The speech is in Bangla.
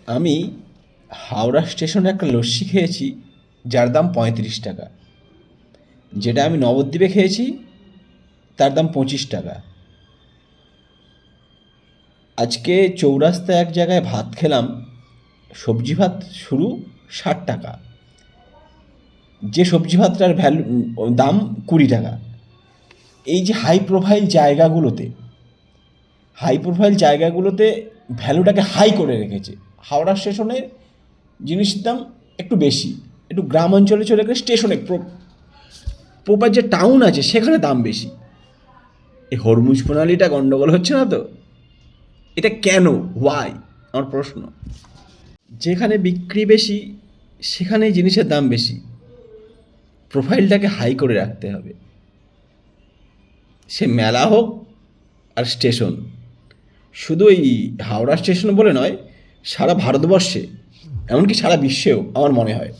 আমি হাওড়া স্টেশনে একটা লস্যি খেয়েছি, যার দাম 35 টাকা। যেটা আমি নবদ্বীপে খেয়েছি, তার দাম 25 টাকা। আজকে চৌরাস্তায় এক জায়গায় ভাত খেলাম, সবজি ভাত শুরু 60 টাকা। যে সবজি ভাতটার দাম 20 টাকা। এই যে হাই প্রোফাইল জায়গাগুলোতে ভ্যালুটাকে হাই করে রেখেছে। হাওড়া স্টেশনের জিনিসের দাম একটু বেশি, একটু গ্রাম অঞ্চলে চলে গেলে স্টেশনে প্রপার যে টাউন আছে সেখানে দাম বেশি। এই হরমুজ প্রণালীটা গণ্ডগোল হচ্ছে না তো? এটা কেন? ওয়াই? আমার প্রশ্ন। যেখানে বিক্রি বেশি সেখানে জিনিসের দাম বেশি। প্রোফাইলটাকে হাই করে রাখতে হবে, সে মেলা হোক আর স্টেশন। শুধু এই হাওড়া স্টেশন বলে নয়, সারা ভারতবর্ষে, এমনকি সারা বিশ্বেও আমার মনে হয়